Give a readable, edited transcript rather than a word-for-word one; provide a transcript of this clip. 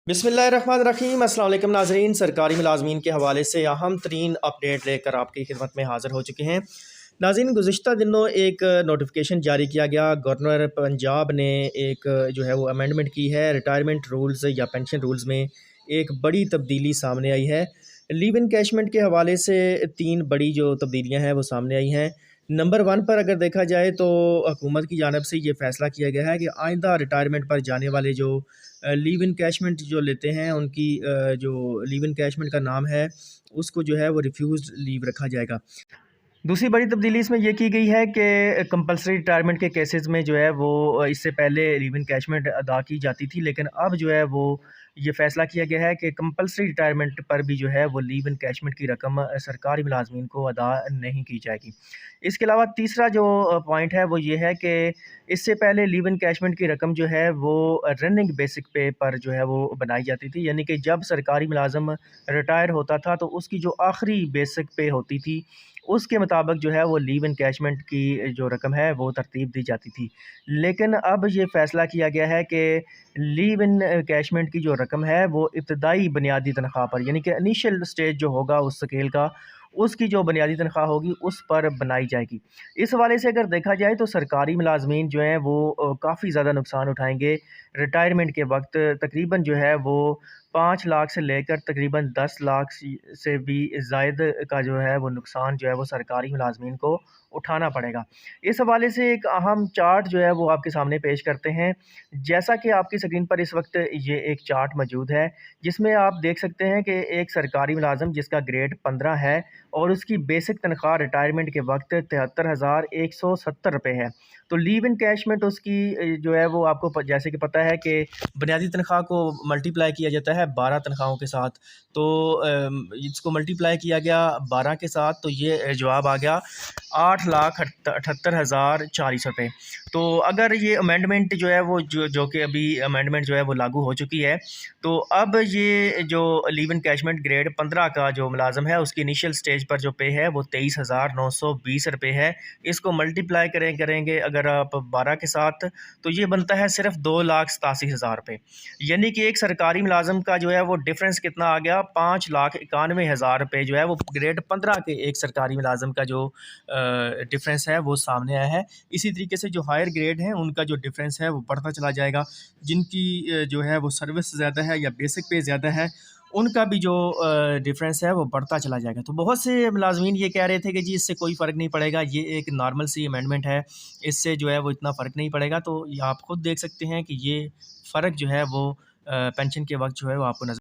बिस्मिल्लाहिर्रहमानिर्रहीम। अस्सलाम वालेकुम नाज़रीन, सरकारी मुलाज़मीन के हवाले से अहम तरीन अपडेट लेकर आपकी खिदमत में हाज़िर हो चुके हैं। नाज़रीन, गुज़िश्ता दिनों एक नोटिफिकेशन जारी किया गया। गवर्नर पंजाब ने एक जो है वो अमेंडमेंट की है। रिटायरमेंट रूल्स या पेंशन रूल्स में एक बड़ी तब्दीली सामने आई है। लीव इनकैशमेंट के हवाले से तीन बड़ी जो तब्दीलियाँ हैं वो सामने आई हैं। नंबर वन पर अगर देखा जाए तो हुकूमत की जानिब से ये फ़ैसला किया गया है कि आइंदा रिटायरमेंट पर जाने वाले जो लीव इनकैशमेंट जो लेते हैं उनकी जो लीव इनकैशमेंट का नाम है उसको जो है वो रिफ्यूज़्ड लीव रखा जाएगा। दूसरी बड़ी तब्दीली इसमें यह की गई है कि कंपलसरी रिटायरमेंट के केसेस में जो है वो इससे पहले लीव इनकैशमेंट अदा की जाती थी, लेकिन अब जो है वो ये फ़ैसला किया गया है कि कंपलसरी रिटायरमेंट पर भी जो है वो लीव इनकैशमेंट की रकम सरकारी मुलाजमीन को अदा नहीं की जाएगी। इसके अलावा तीसरा जो पॉइंट है वो ये है कि इससे पहले लीव इनकैशमेंट की रकम जो है वो रनिंग बेसिक पे पर जो है वो बनाई जाती थी, यानी कि जब सरकारी मुलाजम रिटायर होता था तो उसकी जो आखिरी बेसिक पे होती थी उसके मुताबिक जो है वो लीव इनकैशमेंट की जो रकम है वो तरतीब दी जाती थी। लेकिन अब ये फ़ैसला किया गया है कि लीव इनकैशमेंट की जो रकम है वो इब्तदाई बुनियादी तनख्वाह पर, यानी कि इनिशियल स्टेज जो होगा उस स्केल का, उसकी जो बुनियादी तनख्वाह होगी उस पर बनाई जाएगी। इस हवाले से अगर देखा जाए तो सरकारी मुलाजमीन जो हैं वो काफ़ी ज़्यादा नुकसान उठाएँगे। रिटायरमेंट के वक्त तकरीबन जो है वो 5 लाख से लेकर तकरीबन 10 लाख से भी ज़ायद का जो है वो नुकसान जो है वो सरकारी मुलाजमीन को उठाना पड़ेगा। इस हवाले से एक अहम चार्ट जो है वो आपके सामने पेश करते हैं। जैसा कि आपकी स्क्रीन पर इस वक्त ये एक चार्ट मौजूद है, जिसमें आप देख सकते हैं कि एक सरकारी मुलाज़िम जिसका ग्रेड 15 है और उसकी बेसिक तनख्वाह रिटायरमेंट के वक्त 73,170 रुपये है। तो लीव इनकैशमेंट उसकी जो है वो आपको जैसे कि पता है कि बुनियादी तनख्वाह को मल्टीप्लाई किया जाता है 12 तनख्वाहों के साथ। तो इसको मल्टीप्लाई किया गया 12 के साथ, तो ये जवाब आ गया 8,78,040 रुपये। तो अगर ये अमेंडमेंट जो है वो जो कि अभी अमेंडमेंट जो है वो लागू हो चुकी है, तो अब ये जो लीव इनकैशमेंट ग्रेड 15 का जो मुलाज़िम है उसकी इनिशियल स्टेज पर जो पे है वो 23,920 रुपये है। इसको मल्टीप्लाई करेंगे अगर आप 12 के साथ, तो ये बनता है सिर्फ 2,87,000 रुपये। यानी कि एक सरकारी मुलाज़िम का जो है वो डिफरेंस कितना आ गया, 5,91,000 रुपये जो है वो ग्रेड 15 के एक सरकारी मुलाज़िम का जो डिफरेंस है वो सामने आया है। इसी तरीके से जो हायर ग्रेड हैं उनका जो डिफरेंस है वो बढ़ता चला जाएगा। जिनकी जो है वो सर्विस ज़्यादा है या बेसिक पे ज़्यादा है, उनका भी जो डिफरेंस है वो बढ़ता चला जाएगा। तो बहुत से मुलाज़मीन ये कह रहे थे कि जी इससे कोई फ़र्क नहीं पड़ेगा, ये एक नॉर्मल सी अमेंडमेंट है, इससे जो है वो इतना फ़र्क नहीं पड़ेगा। तो ये आप खुद देख सकते हैं कि ये फ़र्क जो है वो पेंशन के वक़्त जो है वो आपको नज़र